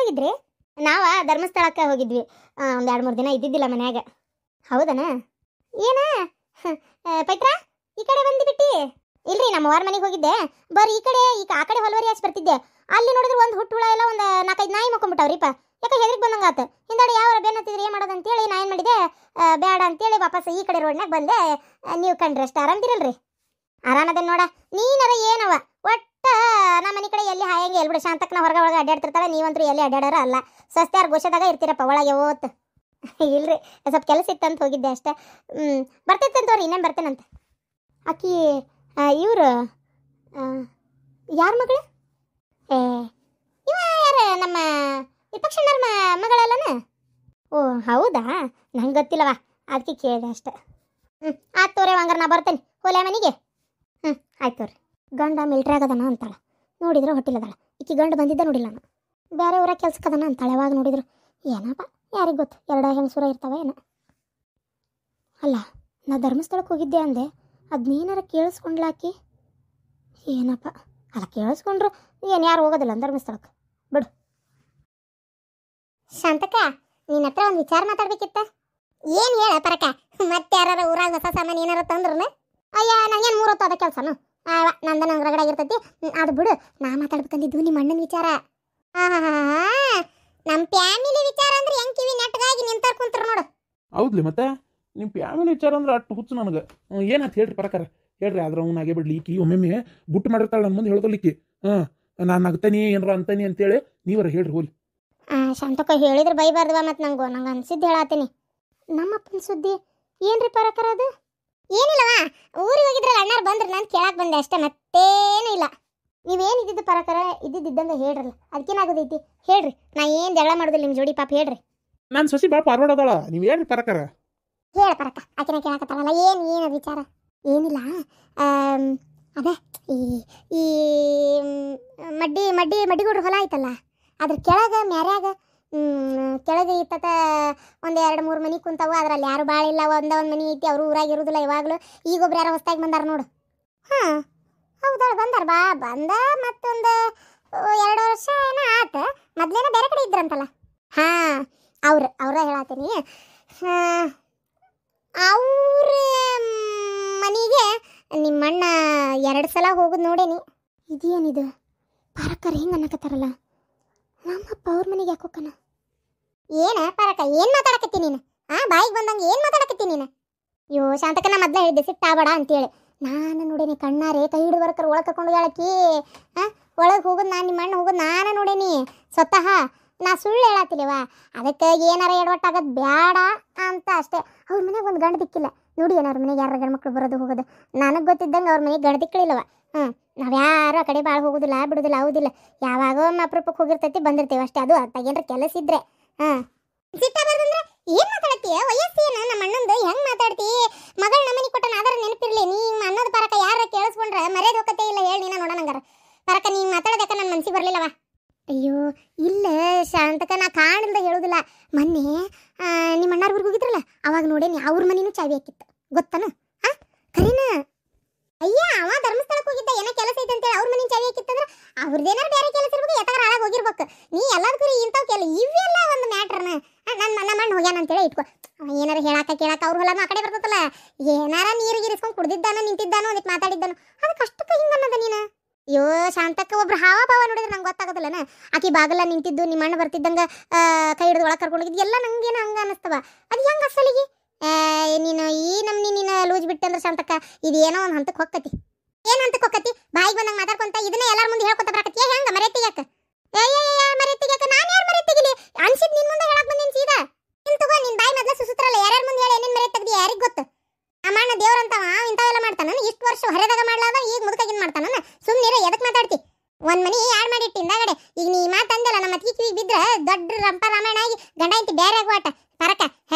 ಹೋಗಿದ್ರಿ? ನಾವ ಧರ್ಮಸ್ಥಳಕ್ಕೆ ಹೋಗಿದ್ವಿ. ಒಂದು 2-3 ದಿನ ಇದ್ದಿದ್ದಿಲ್ಲ ಮನ್ಯಾಗ. ಹೌದನ? ಏನ ಪೈತ್ರ ಈ ಕಡೆ ಬಂದಿಬಿಟ್ಟಿ? ಇಲ್ರಿ, ನಮ್ಮ ಅವ್ರ ಮನೆಗೆ ಹೋಗಿದ್ದೆ. ಬರ್ರಿ ಈ ಕಡೆ, ಆ ಕಡೆ ಹೊಲವರಿ ಹಚ್ಚಿ ಬರ್ತಿದ್ದೆ. ಅಲ್ಲಿ ನೋಡಿದ್ರೆ ಒಂದು ಹುಟ್ಟು ಹುಳ ಎಲ್ಲ ಒಂದು 4-5 ನಾಯಿ ಮಕ್ಕೊಂಬಿಟ್ಟಾವ್ರಿಪ್ಪ. ಯಾಕೆ ಹೆದರಿಗೆ ಬಂದಂಗಾತ. ಹಿಂದಾಡಿ ಯಾವ ಬೇನತ್ತಿದ್ರೆ ಏನು ಮಾಡೋದು ಅಂತೇಳಿ ನಾ ಏನು ಮಾಡಿದೆ, ಬೇಡ ಅಂತೇಳಿ ವಾಪಸ್ ಈ ಕಡೆ ರೋಡ್ನಾಗ ಬಂದೆ. ನೀವು ಕಂಡ್ರೆ ಅಷ್ಟು ಆರಾಮ್ದಿರಲ್ರಿ? ಆರಾಮದ ನೋಡ. ನೀನರ ಏನವ ಒಟ್ಟ ನಮ್ಮ ಮನೆ ಕಡೆ ಎಲ್ಲಿ ಹಾಯಂಗೆ ಎಲ್ಬಿಡ. ಶಾಂತಕ್ಕನ ಹೊರಗೆ ಒಳಗೆ ಅಡ್ಡಾಡ್ತಿರ್ತಾಳೆ, ನೀವಂತರೂ ಎಲ್ಲಿ ಅಡ್ಡಾಡಾರ ಅಲ್ಲ. ಸ್ವಸ್ತ್ಯಾರ ಗೋಷದಾಗ ಇರ್ತೀರಪ್ಪ ಒಳಗೆ ಓತ್. ಇಲ್ರಿ, ಸ್ವಲ್ಪ ಕೆಲಸ ಇತ್ತಂತ ಹೋಗಿದ್ದೆ ಅಷ್ಟೇ. ಬರ್ತೈತಂತವ್ರಿ, ಇನ್ನೇನು ಬರ್ತೇನಂತ. ಆಕಿ ಇವರು ಯಾರ ಮಗಳು? ಇವ ಯಾರ ನಮ್ಮ ವಿಪಕ್ಷಣ್ಣರ ಮಗಳಲ್ಲನ? ಓ ಹೌದಾ, ನಂಗೆ ಗೊತ್ತಿಲ್ಲವಾ, ಅದಕ್ಕೆ ಕೇಳಿದೆ ಅಷ್ಟೆ. ಆಯ್ತು ತೋರಿ, ಹಂಗಾರೆ ನಾ ಬರ್ತೇನೆ ಹೋಲೆ ಮನೆಗೆ. ಆಯ್ತು ತೋರಿ. ಗಂಡ ಮಿಲ್ಟ್ರಿ ಆಗದನ ಅಂತಾಳೆ, ನೋಡಿದ್ರೆ ಹೊಟ್ಟಿಲ್ಲದಾಳ. ಈಕಿ ಗಂಡ ಬಂದಿದ್ದ ನೋಡಿಲ್ಲ ನಾನು. ಬೇರೆ ಊರಾಗ ಕೆಲ್ಸಕ್ಕದನ ಅಂತಾಳೆ, ಯಾವಾಗ ನೋಡಿದ್ರು. ಏನಪ್ಪ ಯಾರಿಗೆ ಗೊತ್ತು, 2 ಹೆಂಗಸೂರ ಇರ್ತಾವ ಏನೋ. ಅಲ್ಲ, ನಾ ಧರ್ಮಸ್ಥಳಕ್ಕೆ ಹೋಗಿದ್ದೆ ಅಂದೆ, ಅದನ್ನೇನಾರ ಕೇಳಿಸ್ಕೊಂಡ್ಲಾಕಿ ಏನಪ್ಪ. ಅಲ್ಲ ಕೇಳಿಸ್ಕೊಂಡ್ರು ಏನು ಯಾರು ಹೋಗೋದಿಲ್ಲ ಧರ್ಮಸ್ಥಳಕ್ಕೆ, ಬಿಡು. ಶಾಂತಕ್ಕ, ನಿನ್ನ ಹತ್ರ ಒಂದು ವಿಚಾರ ಮಾತಾಡ್ಬೇಕಿತ್ತ. ಏನು ಹೇಳ ಪರಕ? ಮತ್ತೆ ಯಾರು ಊರಾಗ ಹೊಸ ಸಾಮಾನು ಏನಾರ ತಂದ್ರನ? ಅಯ್ಯ, ನಂಗೇನು 3 ಹೊತ್ತು ಅದ ಕೆಲಸನು. ನಂದ ನಂಗೆ ರಗಡಾಗಿರ್ತೈತಿ, ಅದು ಬಿಡು. ನಾ ಮಾತಾಡ್ಬೇಕಂದಿದ್ದು ನಿಮ್ಮ ಅಣ್ಣನ ವಿಚಾರ. ನಮ್ಮ ಫ್ಯಾಮಿಲಿ ವಿಚಾರ ಅಂದ್ರೆ ಹೆಂಗೆ ಕಿವಿ ನೆಟ್ಟಗಾಗಿ ನಿಂತಾರ ಕುಂತ್ರ ನೋಡು. ಹೌದ್ಲಿ, ಮತ್ತೆ ನಿಮ್ಮ ಫ್ಯಾಮಿಲಿ ವಿಚಾರ ಅಂದ್ರೆ ಅಷ್ಟು ಹುಚ್ಚು ನನಗೆ. ಏನಾಯ್ತು ಹೇಳ್ರಿ ಪರಕಾರ, ಹೇಳ್ರಿ. ಆದ್ರೆ ಅವ್ನಾಗೆ ಬಿಡ್ಲಿ, ಈಕಿ ಒಮ್ಮೊಮ್ಮೆ ಗುಟ್ಟು ಮಾಡಿರ್ತಾಳೆ ನನ್ನ ಮುಂದೆ ಹೇಳ್ಕೊಲಿಕ್ಕಿ. ನಾನು ನಗ್ತಾನಿ ಏನಾರ ಅಂತಾನಿ ಅಂತೇಳಿ ನೀವರ ಹೇಳ್ರಿ ಹೋಲಿ. ಶಾಂತಕ್ಕ ಹೇಳಿದ್ರೆ ಬೈಬಾರ್ದವ. ಮತ್ತು ನಂಗೆ ಅನ್ಸಿದ್ದು ಹೇಳತ್ತೀನಿ. ನಮ್ಮಪ್ಪನ ಸುದ್ದಿ ಏನ್ರಿ ಪರಕರ? ಅದು ಏನಿಲ್ಲವಾ, ಊರಿಗೆ ಹೋಗಿದ್ರಲ್ಲ ಅಣ್ಣಾರು ಬಂದ್ರೆ ನಾನು ಕೇಳಕ್ಕೆ ಬಂದೆ ಅಷ್ಟೇ, ಮತ್ತೇನೂ ಇಲ್ಲ. ನೀವೇನು ಇದ್ದಿದ್ದು ಪರಕರ ಇದ್ದಿದ್ದಂಗೆ ಹೇಳ್ರಲ್ಲ, ಅದಕ್ಕೇನಾಗೋದೈತಿ ಹೇಳ್ರಿ. ನಾ ಏನು ಜಗಳ ಮಾಡೋದಿಲ್ಲ ನಿಮ್ಮ ಜೋಡಿ, ಪಾಪ ಹೇಳ್ರಿ. ನಾನು ಸಸಿ ಭಾಳ ಪಾರ್ವಾಡ್ ಅದಾಳ, ನೀವು ಹೇಳ್ರಿ ಪರಕರ. ಹೇಳ ಪರಕ, ಆಕೆನ ಕೇಳಕತ್ತಾಳಲ್ಲ. ಏನು ವಿಚಾರ? ಏನಿಲ್ಲ, ಅದೇ ಈ ಮಡ್ಡಿಗೂಡ್ರ ಹೊಲ ಐತಲ್ಲ, ಅದ್ರ ಕೆಳಗೆ ಮ್ಯಾರ್ಯಾಗ ಕೆಳಗೆ ಇತ್ತ ಒಂದು 2-3 ಮನೆ ಕುಂತಾವು. ಅದ್ರಲ್ಲಿ ಯಾರು ಭಾಳ ಇಲ್ಲ, ಒಂದು ಮನೆ ಐತಿ. ಅವರು ಊರಾಗ ಇರೋದಿಲ್ಲ ಇವಾಗಲೂ. ಈಗೊಬ್ರು ಯಾರೋ ಹೊಸ್ತಾಗಿ ಬಂದಾರ ನೋಡು. ಹೌದಾ, ಬಂದಾರ ಬಂದ ಮತ್ತೊಂದು 2 ವರ್ಷ ಏನೋ ಆತ. ಮೊದ್ಲೇನೋ ಬೇರೆ ಕಡೆ ಇದ್ರಂತಲ್ಲ. ಅವ್ರ ಹೇಳತ್ತೀನಿ. ಅವ್ರ ಮನೆಗೆ ನಿಮ್ಮಣ್ಣ 2 ಸಲ ಹೋಗೋದು ನೋಡೇನಿ. ಇದೇನಿದು ಪರಕರ ಹಿಂಗೆ ಅನ್ನಕತ್ತಾರಲ್ಲ? ನಮ್ಮಪ್ಪ ಅವ್ರ ಮನೆಗೆ ಯಾಕೋಕನ? ಏನ ಪರಕ, ಏನು ಮಾತಾಡಕತ್ತಿ ನೀನು? ಬಾಯಿಗೆ ಬಂದಂಗೆ ಏನು ಮಾತಾಡಕತ್ತಿ ನೀನು? ಅಯ್ಯೋ ಶಾಂತಕ್ಕ, ನಾ ಮೊದಲೇ ಹೇಳಿದ್ದೆ ಸಿಟ್ಟಾಬೇಡ ಅಂತೇಳಿ. ನಾನು ನೋಡೇನಿ ಕಣ್ಣಾರೆ, ಕೈ ಹಿಡಿದು ಬರ್ಕರ್ ಒಳಗೆ ಕರ್ಕೊಂಡು ಹೇಳಕ್ಕಿ. ಒಳಗೆ ಹೋಗೋದು ನಾನು, ನಿಮ್ಮ ಅಣ್ಣ ಹೋಗೋದು ನಾನು ನೋಡೇನಿ ಸ್ವತಃ. ನಾ ಸುಳ್ಳು ಹೇಳತ್ತಿಲ್ಲವ. ಅದಕ್ಕೆ ಏನಾರ ಎಡವಟ್ಟಾಗೋದು ಬೇಡ ಅಂತ ಅಷ್ಟೇ. ಅವ್ರ ಮನೆಗೆ ಒಂದು ಗಂಡು ದಿಕ್ಕಿಲ್ಲ ನೋಡಿ. ಅವ್ರ ಮನೆಗೆ ಯಾರು ಗಂಡು ಮಕ್ಳು ಬರೋದು ಹೋಗೋದು ನನಗೆ ಗೊತ್ತಿದ್ದಂಗೆ ಅವ್ರ ಮನೆಗೆ ಗಂಡು ದಿಕ್ಕಳಿಲ್ಲವ. ನಾವ್ಯಾರು ಆ ಕಡೆ ಭಾಳ ಹೋಗೋದಿಲ್ಲ ಬಿಡೋದಿಲ್ಲ. ಹೌದಿಲ್ಲ, ಯಾವಾಗೋ ಅಪರೂಪಕ್ಕೆ ಹೋಗಿರ್ತೈತಿ, ಬಂದಿರ್ತೇವೆ ಅಷ್ಟೇ. ಅದು ಅತ್ತಾಗೇನ್ರ ಕೆಲಸ ಇದ್ರೆ. ಸಿಟ್ಟ ಬರ್ದಂದ್ರೆ ಏನು ಮಾತಾಡತ್ತೀಯ? ವಯಸ್ಸೇನು ನಮ್ಮ ಅಣ್ಣಂದು? ಹೆಂಗೆ ಮಾತಾಡ್ತಿ? ಮಗಳು ನಮ್ಮನೆ ಕೊಟ್ಟನ, ಅದರ ನೆನಪಿರ್ಲಿ. ನೀನು ಅನ್ನೋದು ಪರಕ ಯಾರ ಕೇಳಿಸ್ಕೊಂಡ್ರೆ ಮರ್ಯಾದೆ ಹೋಗತ್ತೆ ಇಲ್ಲ ಹೇಳಿ. ನೀನು ನೋಡೋಣಂಗಾರ ಪರಕ, ನೀನು ಮಾತಾಡೋದಕ್ಕೆ ನನ್ನ ಮನ್ಸಿಗೆ ಬರಲಿಲ್ಲವ. ಅಯ್ಯೋ ಇಲ್ಲ ಶಾಂತಕ, ನಾ ಕಾಣಿಲ್ದ ಹೇಳೋದಿಲ್ಲ. ಮೊನ್ನೆ ನಿಮ್ಮ ಅಣ್ಣಾರ ಊರಿಗೆ ಹೋಗಿದ್ರಲ್ಲ, ಅವಾಗ ನೋಡೇನಿ ಅವ್ರ ಮನೇನೂ ಚಾವಿ ಹಾಕಿತ್ತು, ಗೊತ್ತನ? ಕರೀನ ಅಯ್ಯ, ಅವ ಧರ್ಮಸ್ಥಳಕ್ಕೆ ಹೋಗಿದ್ದ, ಏನೋ ಕೆಲಸ ಐತೆ ಅಂತೇಳಿ ಅವ್ರ ಮನೆ ಚಾವಿ ಹಾಕಿತ್ತಂದ್ರೆ ಅವ್ರದ್ದೇನಾರು ಬೇರೆ ಕೆಲಸ ಇರ್ಬೇಕು, ಎತ್ತಾಗ ಹಾಳಾಗಿ ಹೋಗಿರ್ಬೇಕು. ನೀ ಎಲ್ಲದಕ್ಕೂ ಇಂಥವು ಇವೆಲ್ಲ ಒಂದು ಮ್ಯಾಟ್ರನ. ನಮ್ಮ ಅಣ್ಣ ಹೋಗ್ಯಾನ ಅಂತೇಳಿ ಇಟ್ಕೊ. ಏನಾರು ಹೇಳಾಕ ಕೇಳಾಕ ಅವ್ರ ಹೊಲನೂ ಆ ಕಡೆ ಬರ್ತದಲ್ಲ. ಏನಾರ ನೀರಿಗೆ ಇರಿಸ್ಕೊಂಡು ಕುಡ್ದಿದ್ದಾನೋ ನಿಂತಿದ್ದಾನೋ ಒಂದಿಟ್ಟು ಮಾತಾಡಿದ್ದಾನೋ, ಅದಕ್ಕೆ ಅಷ್ಟಕ್ಕೆ ಹಿಂಗೆ ಅನ್ನೋದ ನೀನು? ಅಯ್ಯೋ ಶಾಂತಕ್ಕ, ಒಬ್ರು ಹಾವ ಭಾವ ನೋಡಿದ್ರೆ ನಂಗೆ ಗೊತ್ತಾಗೋದಿಲ್ಲನ. ಆಕಿ ಬಾಗಲ್ಲ ನಿಂತಿದ್ದು, ನಿಮ್ಮ ಅಣ್ಣ ಬರ್ತಿದ್ದಂಗೆ ಕೈ ಹಿಡಿದು ಒಳಗೆ ಕರ್ಕೊಂಡು ಹೋಗಿದ್ದು ಎಲ್ಲ ನಂಗೇನು ಹಂಗೆ ಅನ್ನಿಸ್ತವ. ಅದು ಹೆಂಗೆ ಅಸಲಿಗೆ? ನೀನು ಈ ನಮ್ನಿ ನೀನು ಲೂಜ್ ಬಿಟ್ಟಂದ್ರೆ ಶಾಂತಕ್ಕ, ಇದು ಏನೋ ಒಂದು ಹಂತಕ್ಕೆ ಹೊಕ್ಕತಿ. ಏನು ಹಂತಕ್ಕೆ ಹೊಕ್ಕತಿ? ಬಾಯಿಗೆ ಬಂದಂಗೆ ಮಾತಾಡ್ಕೊಂತ ಇದನ್ನ ಎಲ್ಲರ ಮುಂದೆ ಹೇಳ್ಕೊತ ಬರಕತ್ತಿ. ಹೆಂಗೆ ಮರೆತಿಗ್ಯಾಕ? ಮರೆತಿಗ್ಯಾಕ? ನಾನು ಯಾರು ಮರೆತಿಗಿಲಿ? ಅನ್ಸಿದ್ ನಿನ್ ಮುಂದೆ ಹೇಳಕ್ ಬಂದಿನಿ ಸೀದಾ. ನಿನ್ ತಗೋ, ನಿನ್ ಬಾಯಿ ಮೊದಲ ಸುಸುತ್ರಲ್ಲ, ಯಾರ್ಯಾರ ಮುಂದೆ ಹೇಳಿ ಏನೇನು ಮರೆ ತೆಗ್ದಿ ಯಾರಿಗೆ ಗೊತ್ತು? ನಮ್ಮ ಅಣ್ಣ ದೇವ್ರಂತವ, ಇಂಥವೆಲ್ಲ ಮಾಡ್ತಾನ. ಇಷ್ಟು ವರ್ಷ ಹೊರದಾಗ ಮಾಡ್ಲಾದ, ಈಗ ಮುದುಕಾಗಿನ್ ಮಾಡ್ತಾನ. ಸುಮ್ಮನೆ ಎದಕ್ಕೆ ಮಾತಾಡ್ತಿ? ಒಂದು ಮನಿ ಯಾರು ಮಾಡಿಟ್ಟು ಹಿಂದಾಗಡೆ. ಈಗ ನೀ ಮಾತಂದಲ್ಲ, ನಮ್ಮ ಅತ್ತಿಗೆ ಕಿವಿಗೆ ಬಿದ್ರೆ ದೊಡ್ಡ ರಂಪ ರಾಮಾಯಣ ಆಗಿ ಗಂಡ ಇಂತಿ ಬೇರೆ ಆಗುವಾಟ ಪರಕ.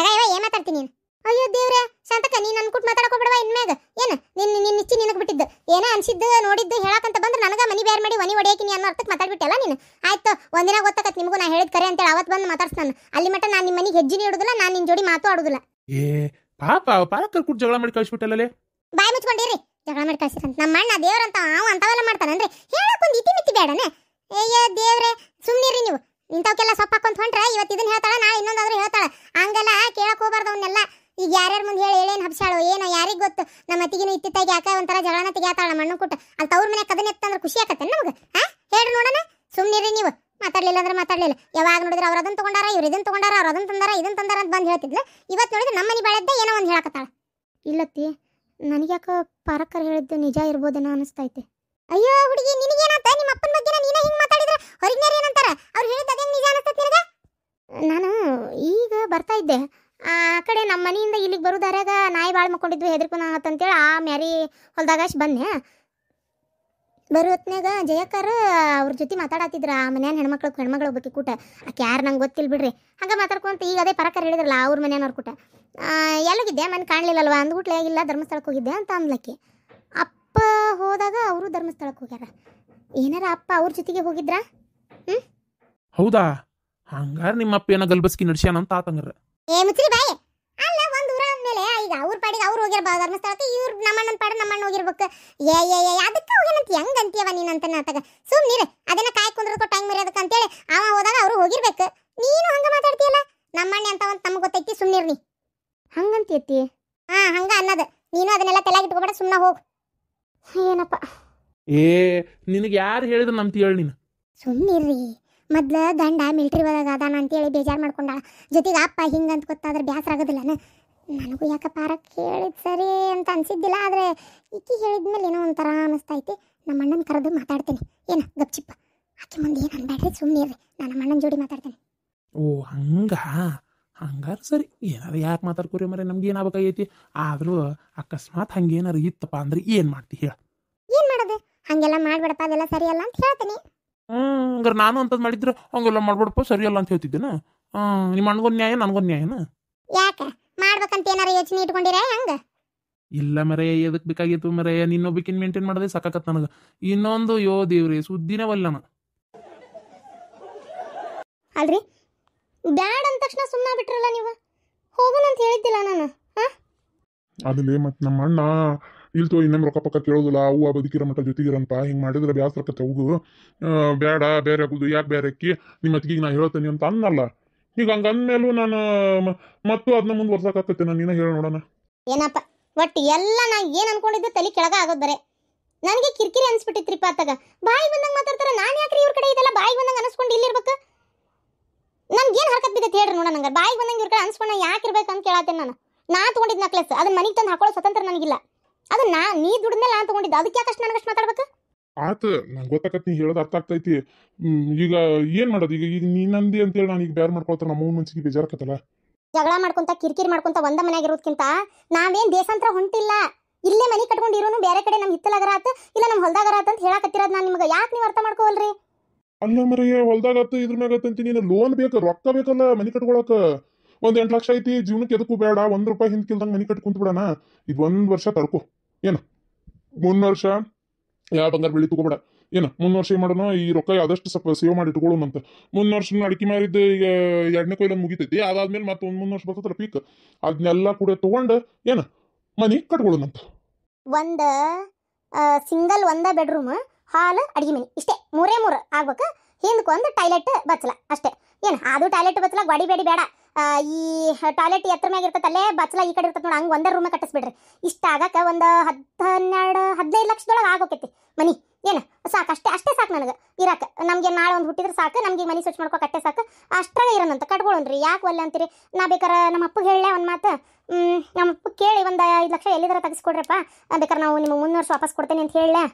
ಏನ್ ಮಾತಾಡ್ತೀನಿ ನೀನು? ಅಯ್ಯೋ ದೇವ್ರೆ ಶಾಂತಕ್ಕ, ನೀನು ಅನ್ಕೂಟ್ ಮಾತಾಡಕ್ ಹೋಗ್ಬಿಡವಾ ಇನ್ಮ್ಯಾಗ. ಏನು ನಿನ್ನ ಇಚ್ಚಿ ನಿನಗೆ ಬಿಟ್ಟಿದ್ದು, ಏನೋ ಅನ್ಸಿದ್ದು ನೋಡಿದ್ದು ಹೇಳಕ್ಕಂತ ಬಂದ್ರೆ ನನಗೆ ಮನಿ ಬೇರೆ ಮಾಡಿ ಒನಿ ಹೊಡೆಯಕ್ಕೆ ನೀ ಅನ್ನೋ ಅರ್ಥಕ್ಕೆ ಮಾತಾಡ್ಬಿಟ್ಟಲ್ಲ ನೀನು. ಆಯ್ತು, ಒಂದಿನ ಗೊತ್ತಾಗತ್ತೆ ನಿಮಗೂ ನಾ ಹೇಳಿದ್ ಕರೆ ಅಂತೇಳಿ ಅವತ್ತು ಬಂದು ಮಾತಾಡ್ಸ್ತಾನೆ. ಅಲ್ಲಿ ಮಟ್ಟ ನಾನು ನಿಮ್ಮ ಮನೆಗೆ ಹೆಜ್ಜೆನೇ ಇಡುದಿಲ್ಲ, ನಾನು ನಿನ್ನ ಜೋಡಿ ಮಾತು ಆಡುದಿಲ್ಲ. ಪಾಪ ಪಾಲಕರ್ ಕೂಡ ಜಗಳ ಮಾಡಿ ಕಳಿಸ್ಬಿಟ್ಟಲ್ಲೇ. ಬಾಯಿ ಮುಚ್ಕೊಂಡಿರಿ, ಜಗಳ ಮಾಡಿ ಕಳ್ಸಿರಂತ. ನಮ್ಮ ಅಣ್ಣ ದೇವ್ರಂತ ಅವ ಅಂಥವೆಲ್ಲ ಮಾಡ್ತಾನಂದ್ರೆ ಹೇಳಕ್ ಒಂದು ಇತಿ ಮಿತಿ ಬೇಡನೆ. ಅಯ್ಯೋ ದೇವ್ರೆ, ಸುಮ್ಮನಿರಿ ನೀವು. ಇಂಥವಕ್ಕೆಲ್ಲ ಸೊಪ್ಪು ಹಾಕೊಂತ ಹೊಂಟ್ರೆ ಇವತ್ತು ಇದನ್ನ ಹೇಳ್ತಾಳ, ನಾಳೆ ಇನ್ನೊಂದಾದ್ರೂ ಹೇಳ್ತಾಳ. ಹಂಗೆಲ್ಲ ಕೇಳಕ್ ಹೋಗ್ಬಾರ್ದು ಅವನ್ನೆಲ್ಲ. ಈಗ ಯಾರ್ಯಾರ ಮುಂದೆ ಹೇಳಿ ಹೇಳೇನು ಹಬ್ಸಾಳು ಏನೋ ಯಾರಿಗೆ ಗೊತ್ತು. ನಮ್ಮ ಅತ್ತಿಗಿನ ಇತ್ತಿತ್ತಾಗಿ ಯಾಕ ಒಂಥರ ಜಗಳನ ತೆಗಿಯಾತಾಳ ಮಣ್ಣು ಕುಟ್ಟ. ಅಲ್ಲಿ ತವ್ರ ಮನೆ ಕದನ ಎತ್ತಂದ್ರೆ ಖುಷಿ ಆಕತ್ತೆ ನಮ್ಗೆ. ಹೇಳ್ರಿ ನೋಡೋಣ. ಸುಮ್ಮನಿರಿ ನೀವು. ಮಾತಾಡ್ಲಿಲ್ಲ ಅಂದ್ರೆ ಮಾತಾಡ್ಲಿಲ್ಲ. ಯಾವಾಗ ನೋಡಿದ್ರೆ ಅವ್ರು ಅದನ್ನ ತಗೊಂಡಾರ, ಇವ್ರು ಇದನ್ನ ತಗೊಂಡಾರ, ಅವ್ರು ಅದನ್ನ ತಂದಾರ, ಇದನ್ನ ತಂದಾರ ಅಂತ ಬಂದು ಹೇಳ್ತಿದ್ಲು. ಇವತ್ತು ನೋಡಿದ್ರೆ ನಮ್ಮ ಮನೆ ಬಾಳದ್ದ ಏನೋ ಒಂದು ಹೇಳಕತ್ತಾಳ. ಇಲ್ಲತ್ತಿ, ನನಗ್ಯಾಕೆ ಪಾರಕ್ಕರ್ ಹೇಳಿದ್ದು ನಿಜ ಇರ್ಬೋದೇನೋ ಅನಿಸ್ತೈತೆ. ಅಯ್ಯೋ ಹುಡುಗಿ, ನಿನಗೇನಂತ ನಿಮ್ಮ ಅಪ್ಪನ ಬಗ್ಗೆ ನೀನೇ ಹಿಂಗೆ ಮಾತಾಡಿದ್ರೆ ಹೊರಗಿನವ್ರು ಏನಂತಾರ? ಅವ್ರು ಹೇಳಿದ್ದು ಅದೇನು ನಿಜ ಅನಿಸ್ತೈತೆ ನಿನಗೆ? ನಾನು ಈಗ ಬರ್ತಾ ಇದ್ದೆ. ಆ ಕಡೆ ನಮ್ಮ ಮನೆಯಿಂದ ಇಲ್ಲಿಗೆ ಬರೋದಾರ್ಯಾಗ ನಾಯಿ ಭಾಳ ಮಕ್ಕೊಂಡಿದ್ವಿ, ಹೆದರ್ಕೊನ ಅಂತೇಳಿ ಆ ಮ್ಯಾರಿ ಹೊಲ್ದಾಗಾಶ್ ಬಂದೆ. ಬರೋ ಹೊತ್ನ್ಯಾಗ ಜಯಕ್ಕರ ಅವ್ರ ಜೊತೆ ಮಾತಾಡತ್ತಿದ್ರ. ಆ ಮನ್ಯಾನ ಹೆಣ್ಮಗಳು ಒಬ್ಬಾಕಿ ಕೂಟ. ಆಕೆ ಯಾರು ನಂಗೆ ಗೊತ್ತಿಲ್ಲ ಬಿಡ್ರಿ. ಹಂಗೆ ಮಾತಾಡ್ಕೊಂತ ಈಗ ಅದೇ ಪರಕರ್ ಹೇಳಿದ್ರಲ್ಲ ಅವ್ರ ಮನೆಯವ್ರ ಕೂಟ. ಎಲ್ಲೋಗಿದ್ದೆ ಮನೆ ಕಾಣಲಿಲ್ಲಲ್ವ ಅಂದ್ಬಿಟ್ಲೆ, ಇಲ್ಲ ಧರ್ಮಸ್ಥಳಕ್ಕೆ ಹೋಗಿದ್ದೆ ಅಂತ ಅಂದ್ಲಕ್ಕೆ. ಅಪ್ಪ ಹೋದಾಗ ಅವರು ಧರ್ಮಸ್ಥಳಕ್ಕೆ ಹೋಗ್ಯಾರ. ಏನಾರ ಅಪ್ಪ ಅವ್ರ ಜೊತೆಗೆ ಹೋಗಿದ್ರಾ? ಹೌದಾ? ಹಂಗಾರ ನಿಮ್ಮ ಅಪ್ಪ ಏನೋ ಗಲ್ಬಸ್ಕಿ ನಡ್ಸ್ಯಾನ ಅಂತ ಆತಂಗಾರ. ಏ ಮುಚ್ಚ್ರಿ ಬಾಯಿ. ಅಲ್ಲ ಒಂದು ಊರ ಅಂದ್ಮೇಲೆ ಈಗ ಅವ್ರ ಪಾಡಿಗೆ ಅವ್ರು ಹೋಗಿರ್ಬಾರ್ದು ಧರ್ಮಸ್ಥಳಕ್ಕೆ, ಇವ್ರು ನಮ್ಮಣ್ಣನ ಪಾಡಿಗೆ ನಮ್ಮಣ್ಣ ಹೋಗಿರ್ಬೇಕು. ಅದಕ್ಕೆ ಹೋಗ್ಯಾನಂತ ಹೆಂಗ್ ಅಂತೀಯವ ನೀನಂತ ನಾತಾಗ ಸುಮ್ಮನಿರೆ. ಅದನ್ನ ಕಾಯ್ ಕುಂದ್ರದಕ್ಕೋ ಟೈಮ್ ಮರ್ಯಾದಕ್ಕೆ ಅಂತೇಳಿ ಅವ ಹೋದಾಗ ಅವರು ಹೋಗಿರ್ಬೇಕು. ನೀನು ಹಂಗ ಮಾತಾಡ್ತೀಯಲ್ಲ. ನಮ್ಮಣ್ಣ ಅಂತ ಒಂದು ನಮ್ಗೆ ಗೊತ್ತೈತಿ, ಸುಮ್ಮನಿರ್ನಿ. ಹಂಗಂತೀಯತ್ತಿ? ಹಂಗ ಅನ್ನೋದು. ನೀನು ಅದನ್ನೆಲ್ಲ ತಲೆಗೆ ಇಟ್ಕೊಬೇಡ, ಸುಮ್ಮನೆ ಹೋಗು. ಏನಪ್ಪ ಏ ನಿನಗೆ ಯಾರು ಹೇಳಿದ್ರು ನಂಬ್ತಿ ಹೇಳಿ ನೀನು? ಸುಮ್ಮನಿರ್ರಿ. ಮೊದ್ಲು ಗಂಡ ಮಿಲ್ಟ್ರಿ ಒಳಗೆ ಅದಾನ ಅಂತೇಳಿ ಬೇಜಾರು ಮಾಡ್ಕೊಂಡಾಳ. ಜೊತೆಗೆ ಅಪ್ಪ ಹಿಂಗಂತ ಗೊತ್ತಾದ್ರೆ ಬ್ಯಾಸರ ಆಗೋದಿಲ್ಲನ. ನನಗೂ ಯಾಕೆ ಪಾರಕ್ಕೆ ಹೇಳಿದ್ ಸರಿ ಅಂತ ಅನ್ಸಿದ್ದಿಲ್ಲ. ಆದರೆ ಈಕಿ ಹೇಳಿದ್ಮೇಲೆ ಏನೋ ಒಂಥರ ಅನಿಸ್ತೈತಿ. ನಮ್ಮ ಅಣ್ಣನ ಕರೆದು ಮಾತಾಡ್ತೇನೆ. ಏನು ಗಪ್ಚಿಪ್ಪ ಆಕೆ ಮುಂದೆ ಏನು ಅನ್ಬೇಡ್ರಿ, ಸುಮ್ಮನಿರ್ರಿ. ನಾನು ನಮ್ಮ ಅಣ್ಣನ ಜೋಡಿ ಮಾತಾಡ್ತೇನೆ. ಓ ಹಂಗಾರ ಸರಿ. ಏನಾರು ಯಾಕೆ ಮಾತಾಡ್ಕೋರಿ ಮರೆ, ನಮ್ಗೆ ಏನಾಗಬೇಕಾಗೈತಿ. ಆದರೂ ಅಕಸ್ಮಾತ್ ಹಂಗೇನಾರು ಇತ್ತಪ್ಪ ಅಂದ್ರೆ ಏನು ಮಾಡ್ತಿ ಹೇಳ? ಏನು ಮಾಡೋದು? ಹಾಗೆಲ್ಲ ಮಾಡ್ಬೇಡಪ್ಪ, ಅದೆಲ್ಲ ಸರಿಯಲ್ಲ ಅಂತ ಹೇಳ್ತೀನಿ. ಹಂಗಾರೆ ನಾನು ಅಂತದ್ ಮಾಡಿದ್ರೆ ಹಂಗೆಲ್ಲ ಮಾಡ್ಬೇಡಪ್ಪ ಸರಿಯಲ್ಲ ಅಂತ ಹೇಳ್ತಿದ್ದೇನ? ನಿಮ್ಮ ಅಣ್ಣಗೊಂದು ನ್ಯಾಯ ನನಗೊಂದು ನ್ಯಾಯನ? ಯಾಕೆ ಮಾಡ್ಬೇಕಂತ ಏನಾರ ಯೋಚನೆ ಇಟ್ಕೊಂಡಿರ ಹಂಗ? ಇಲ್ಲ ಮರೆ, ಎದಕ್ಕೆ ಬೇಕಾಗಿತ್ತು ಮರೆ? ನಿನ್ನೊಬ್ಬಕಿನ್ ಮೇಂಟೈನ್ ಮಾಡೋದೇ ಸಾಕಾಕತ್ ನನಗೆ. ಇನ್ನೊಂದು ಯೋ ದೇವ್ರಿ ಸುದ್ದಿನೇ ವಲ್ಲನ. ಅಲ್ರಿ, ಬ್ಯಾಡ್ ಅಂದ ತಕ್ಷಣ ಸುಮ್ಮನೆ ಬಿಟ್ರಲ್ಲ ನೀವು. ಹೋಗೋಣ ಅಂತ ಹೇಳಿದ್ದಿಲ್ಲ ನಾನು. ಅದಲ್ಲಿ ಮತ್ತೆ ನಮ್ಮ ಅಣ್ಣ ಇಲ್ತೋ ಇನ್ನೇನು ರೊಕ್ಕ ಪಕ್ಕ ಕೇಳೋದಿಲ್ಲ. ಅವು ಬದುಕಿರೋ ಮಟ್ಟ ಜೊತೆಗಿರಂತ ಹಿಂಗೆ ಮಾಡಿದ್ರೆ ಬ್ಯಾಸರಕತ್ತೆ. ಅವಗೂ ಬೇಡ ಬೇರೆ ಆಗುದು, ಯಾಕೆ ಬೇರೆ ಅಕ್ಕಿ ನಿಮ್ಮ ಅತ್ತಿಗೆ ನಾ ಹೇಳ್ತೇನೆ ಅಂತ ಅನ್ನಲ್ಲ. ಈಗ ಹಂಗೆ ಅಂದಮೇಲೂ ನಾನು ಮತ್ತು ಅದನ್ನ ಮುಂದುವರ್ಸಕ್ಕಾಕತ್ತೆ. ನಾನು ನೀನ ಹೇಳ ನೋಡೋಣ. ಏನಪ್ಪ ಒಟ್ಟು ಎಲ್ಲ ನಾ ಏನು ಅನ್ಕೊಂಡಿದ್ದೆ ತಲೆ ಕೆಳಗ ಆಗೋದು ಬರೇ. ನನಗೆ ಕಿರಿಕಿರಿ ಅನ್ಸ್ಬಿಟ್ಟಿತ್ರಿಪ್ಪ ಆತಾಗ. ಬಾಯಿ ಬಂದಂಗೆ ಮಾತಾಡ್ತಾರೆ. ನಾನು ಯಾಕ್ರಿ ಇವ್ರ ಕಡೆ ಇದೆಲ್ಲ ಬಾಯಿ ಬಂದಂಗೆ ಅನಿಸ್ಕೊಂಡು ಇಲ್ಲಿರ್ಬೇಕು? ನನ್ಗೇನು ಹರ್ಕತ್ ಬಿದ್ದೈತೆ ಹೇಳ್ರಿ ನೋಡ. ನಂಗೆ ಬಾಯಿ ಬಂದಂಗೆ ಇವ್ರ ಕಡೆ ಅನ್ಸ್ಕೊಂಡ ಯಾಕೆ ಇರ್ಬೇಕು ಅಂತ ಕೇಳತ್ತೇನೆ ನಾನು. ನಾ ತೊಗೊಂಡಿದ್ದು ನಕ್ಲೆಸ್ ಅದನ್ನ ಮನೆಗೆ ತಂದು ಹಾಕೊಳ್ಳೋ ಸ್ವತಂತ್ರ ನನಗಿಲ್ಲ. ಅದು ನೀ ದುಡ್ಮೇಲೆ ನಾನು ತೊಗೊಂಡಿದ್ದು. ಅದಕ್ಕೆ ಯಾಕಷ್ಟು ನನಗಷ್ಟು ಮಾತಾಡ್ಬೇಕು? ಆತ ನಂಗೆ ಗೊತ್ತಾಕತ್, ನೀ ಹೇಳೋದು ಅರ್ಥ ಆಗ್ತೈತಿ. ಈಗ ಏನು ಮಾಡೋದು? ಈಗ ನೀನಂದಿ ಅಂತೇಳಿ ನಾನು ಈಗ ಬೇರೆ ಮಾಡ್ಕೊಳ್ತಾರೆ. ನಮ್ಮ ಅವ್ನ ಮನ್ಸಿಗೆ ಬೇಜಾರಾಕತ್ತಲ್ಲ. ಜಗಳ ಮಾಡ್ಕೊಂತ ಕಿರಿಕಿರಿ ಮಾಡ್ಕೊಂತ ಒಂದ ಮನ್ಯಾಗ ಇರೋದಕ್ಕಿಂತ ನಾವೇನು ದೇಶಾಂತರ ಹೊಂಟಿಲ್ಲ. ಇಲ್ಲೇ ಮನೆ ಕಟ್ಕೊಂಡು ಇರೋನು ಬೇರೆ ಕಡೆ ನಮ್ಮ ಹಿತ್ತಲಾಗರ ಆತ ಇಲ್ಲ ನಮ್ಮ ಹೊಲ್ದಾಗರ ಆತ ಅಂತ ಹೇಳಕತ್ತಿರೋದು ನಾನು ನಿಮ್ಗೆ. ಯಾಕೆ ನೀವು ಅರ್ಥ ಮಾಡ್ಕೋವಲ್ರಿ? ಅಲ್ಲ ಮರೆಯ ಹೊಲ್ದಾಗತ್ತ ಇದ್ರ ಮ್ಯಾಗತ್ತಂತ ನೀನು ಲೋನ್ ಬೇಕು, ರೊಕ್ಕ ಬೇಕಲ್ಲ ಮನೆ ಕಟ್ಕೊಳಕ. ಒಂದು 8 ಲಕ್ಷ ಐತಿ, ಜೀವನಕ್ಕೆ ಎದಕ್ಕೂ ಬೇಡ. 1 ರೂಪಾಯಿ ಹಿಂದ್ಕಿಲ್ದಂಗೆ ಮನೆ ಕಟ್ಟಿ ಕುಂತ ಬಿಡೋಣ. ಇದು 1 ವರ್ಷ ತಡ್ಕೊ. ಏನು 3 ವರ್ಷ ಯಾವ ಬಂಗಾರ ಬೆಳಿ ತಗೋಬೇಡ. ಏನು 3 ವರ್ಷ ಏನು ಮಾಡೋಣ, ಈ ರೊಕ್ಕ ಆದಷ್ಟು ಸ್ವಲ್ಪ ಸೇವ್ ಮಾಡಿ ಇಟ್ಕೊಳ್ಳೋಣಂತ. 3 ವರ್ಷ ಅಡಿಕೆ ಮಾರಿದ್ದು ಈಗ 2ನೇ ಕೊಯ್ಲನ್ನು ಮುಗಿತೈತಿ. ಅದಾದ್ಮೇಲೆ ಮತ್ತೆ ಒಂದು 3 ವರ್ಷ ಬರ್ತದ್ರ ಪೀಕ್. ಅದನ್ನೆಲ್ಲ ಕೂಡ ತೊಗೊಂಡು ಏನು ಮನೆ ಕಟ್ಕೊಳ್ಳೋಣಂತ. ಒಂದು ಸಿಂಗಲ್ ಒಂದ ಬೆಡ್ರೂಮ್, ಹಾಲ್, ಅಡಿಗೆ ಮನೆ ಇಷ್ಟೇ 3 ಆಗ್ಬೇಕು. ಹಿಂದಕ್ಕೊಂದು ಟಾಯ್ಲೆಟ್ ಬಚ್ಚಲ ಅಷ್ಟೇ. ಏನು ಅದು ಟಾಯ್ಲೆಟ್ ಬಚ್ಚಲ ಗಾಡಿ ಬೇಡಿ ಬೇಡ. ಈ ಟಾಯ್ಲೆಟ್ ಎತ್ತರ ಮ್ಯಾಗ ಇರ್ತೈತಲ್ಲೇ, ಬಚ್ಚಲ ಈ ಕಡೆ ಇರ್ತೈತೆ ನೋಡಿ, ಹಂಗೆ ಒಂದೇ ರೂಮೇ ಕಟ್ಟಿಸ್ಬಿಡ್ರಿ. ಇಷ್ಟ ಆಗಕ್ಕೆ ಒಂದು 12-15 ಲಕ್ಷದೊಳಗೆ ಆಗೋಕೈತಿ ಮನಿ. ಏನು ಸಾಕು, ಅಷ್ಟೇ ಸಾಕು ನನಗೆ ಇರಕ್ಕೆ. ನಮಗೆ ನಾಳೆ ಒಂದು ಹುಟ್ಟಿದ್ರೆ ಸಾಕು, ನಮಗೆ ಮನೆ ಸ್ವಚ್ಛ ಮಾಡ್ಕೊ ಕಟ್ಟೆ ಸಾಕು. ಅಷ್ಟಾಗ ಇರೋಣಂತ ಕಟ್ಕೊಳ್ಳೋಣ್ರಿ. ಯಾಕೆ ಒಲ್ಲೆ ಅಂತೀರಿ? ನಾ ಬೇಕಾರೆ ನಮ್ಮ ಅಪ್ಪಗೆ ಹೇಳಲೆ ಒಂದು ಮಾತು. ನಮ್ಮ ಅಪ್ಪ ಕೇಳಿ ಒಂದು 5 ಲಕ್ಷ ಎಲ್ಲಿದಾರ ತೆಗೆಸ್ಕೊಡ್ರಪ್ಪ, ಬೇಕಾರೆ ನಾವು ನಿಮಗೆ 3 ವರ್ಷ ವಾಪಸ್ ಕೊಡ್ತೇನೆ ಅಂತ ಹೇಳಲೆ.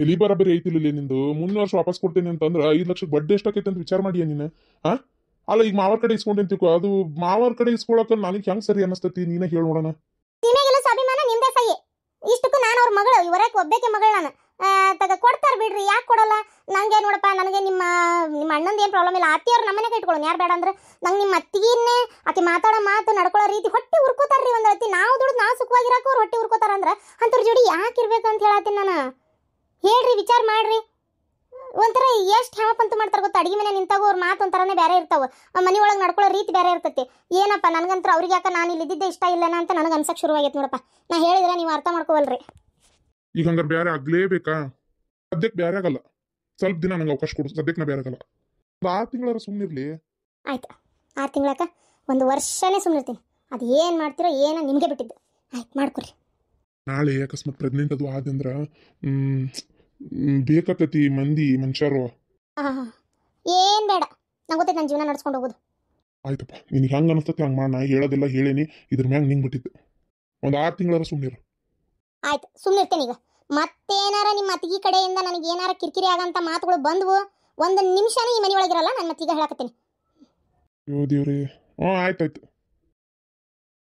ಎಲ್ಲಿ ಬರಬರಿ ಐತಿಲ್ಲ ನಿಂದು. 3 ವರ್ಷ ವಾಪಸ್ ಕೊಡ್ತೇನೆ ಅಂತಂದ್ರೆ 5 ಲಕ್ಷಕ್ಕೆ ಬಡ್ಡಿ ಎಷ್ಟಾಕೈತೆ ಅಂತ ವಿಚಾರ ಮಾಡಿಯ ನೀನು? ಅಲ್ಲ ಈಗ ಮಾವರ್ ಕಡೆ ಇಸ್ಕೊಂಡೆ ಅಂತಿಕೋ, ಅದು ಮಾವರ್ ಕಡೆ ಇಸ್ಕೊಳಕ ನನಗೆ ಹೆಂಗೆ ಸರಿ ಅನ್ನಿಸ್ತೈತಿ? ನೀನೇ ಹೇಳಿ ನೋಡೋಣ. ನಿಮಗೆಲ್ಲ ಸ್ವಾಭಿಮಾನ ನಿಮ್ದೇ ಸೈ. ಇಷ್ಟಕ್ಕೂ ನಾನು ಅವ್ರ ಮಗಳು, ಇವರಕ್ಕೆ ಒಬ್ಬಕ್ಕೆ ಮಗಳು ನಾನು. ಕೊಡ್ತಾರೆ ಬಿಡ್ರಿ, ಯಾಕೆ ಕೊಡಲ್ಲ? ನಂಗೆ ನೋಡಪ್ಪ, ನನಗೆ ನಿಮ್ಮ ಅಣ್ಣಂದು ಏನು ಪ್ರಾಬ್ಲಮ್ ಇಲ್ಲ. ಅತ್ತಿಯವ್ರು ನಮ್ಮನೆಗೆ ಇಟ್ಕೊಳ್ಳೋಣ, ಯಾರು ಬೇಡ ಅಂದ್ರೆ. ನಂಗೆ ನಿಮ್ಮ ಅತ್ತಿಗೆನ್ನೇ ಆಕೆ ಮಾತಾಡೋ ಮಾತು ನಡ್ಕೊಳ್ಳೋ ರೀತಿ ಹೊಟ್ಟೆ ಉರ್ಕೋತಾರ್ರಿ. ಒಂದು ಅತ್ತಿ ನಾವು ದುಡ್ದು ನಾವು ಸುಖವಾಗಿರಾಕ ಅವ್ರು ಹೊಟ್ಟೆ ಉರ್ಕೋತಾರಂದ್ರೆ ಅಂಥವ್ರ ಜೋಡಿ ಯಾಕೆ ಇರ್ಬೇಕು ಅಂತ ಹೇಳತ್ತೀನಿ ನಾನು. ಹೇಳ್ರಿ, ವಿಚಾರ ಮಾಡ್ರಿ. ಒಂಥರ ಎಷ್ಟು ಹೆಮಪಂತ ಮಾಡ್ತಾರೆ ಗೊತ್ತಾ? ಅಡಿಗೆ ಮನೆ ನಿಂತಾಗ ಅವ್ರ ಮಾತು ಒಂಥರನೇ ಬೇರೆ ಇರ್ತಾವೆ, ಮನೆ ಒಳಗೆ ನಡ್ಕೊಳ್ಳೋ ರೀತಿ ಬೇರೆ ಇರ್ತೈತಿ. ಏನಪ್ಪ ನನಗಂತ್ರ ಅವ್ರಿಗೆ ಯಾಕೆ ನಾನು ಇಲ್ಲಿ ಇದ್ದಿದ್ದೆ ಇಷ್ಟ ಇಲ್ಲನ ಅಂತ ನನಗೆ ಅನ್ಸಕ್ಕೆ ಶುರುವಾಗೈತೆ ನೋಡಪ್ಪ. ನಾ ಹೇಳಿದ್ರೆ ನೀವು ಅರ್ಥ ಮಾಡ್ಕೋವಲ್ರಿ. ಈಗ ಹಂಗಾರೆ ಬೇರೆ ಆಗ್ಲೇಬೇಕಾ? ಸದ್ಯಕ್ಕೆ ಬೇರೆ ಆಗಲ್ಲ. ಸ್ವಲ್ಪ ದಿನ ನಂಗೆ ಅವಕಾಶ ಕೊಡು. ಸದ್ಯಕ್ಕೆ ನಾ ಬೇರೆ ಆಗಲ್ಲ. 6 ತಿಂಗಳಾರ ಸುಮ್ಮನಿರ್ಲಿ. ಆಯ್ತು 6 ತಿಂಗಳಕ್ಕ 1 ವರ್ಷನೇ ಸುಮ್ಮನಿರ್ತೀನಿ. ಅದು ಏನು ಮಾಡ್ತೀರೋ ಏನೋ ನಿಮಗೆ ಬಿಟ್ಟಿದ್ದು. ಆಯ್ತು ಮಾಡ್ಕೊರಿ. ನಾಳೆ ಅಕಸ್ಮಾತ್ ಪ್ರೆಗ್ನೆಂಟ್ ಅದು ಆದಂದ್ರ ಬೇಕಾಕತಿ ಮಂದಿ ಮನುಷ್ಯರು. ಹಾಂ ಏನು ಬೇಡ, ನಂಗೆ ಗೊತ್ತೈತೆ ನನ್ನ ಜೀವನ ನಡ್ಸ್ಕೊಂಡು ಹೋಗೋದು. ಆಯ್ತಪ್ಪ, ನಿನಗೆ ಹೆಂಗೆ ಅನಿಸ್ತತಿ ಹಂಗೆ ಮಾಡಿ. ನಾ ಹೇಳೋದಿಲ್ಲ ಹೇಳೇನಿ, ಇದ್ರ ಮ್ಯಾಗ ನಿಂಗೆ ಬಿಟ್ಟಿದ್ದು. 6 ತಿಂಗಳಾರ ಸುಮ್ಮನಿರು. ಆಯ್ತು ಸುಮ್ಮನಿರ್ತೇನೆ. ಈಗ ಮತ್ತೇನಾರ ನಿಮ್ಮ ಅತ್ತಿಗೆ ಕಡೆಯಿಂದ ನನಗೆ ಏನಾರ ಕಿರಿಕಿರಿ ಆಗಂತ ಮಾತುಗಳು ಬಂದವು, 1 ನಿಮಿಷನೂ ಈ ಮನೆ ಒಳಗಿರಲ್ಲ. ನಾನು ಮತ್ತೀಗ ಹೇಳಕತ್ತೀನಿ. ಅಯ್ಯೋ ದೇವ್ರಿ. ಆಯ್ತಾಯ್ತು.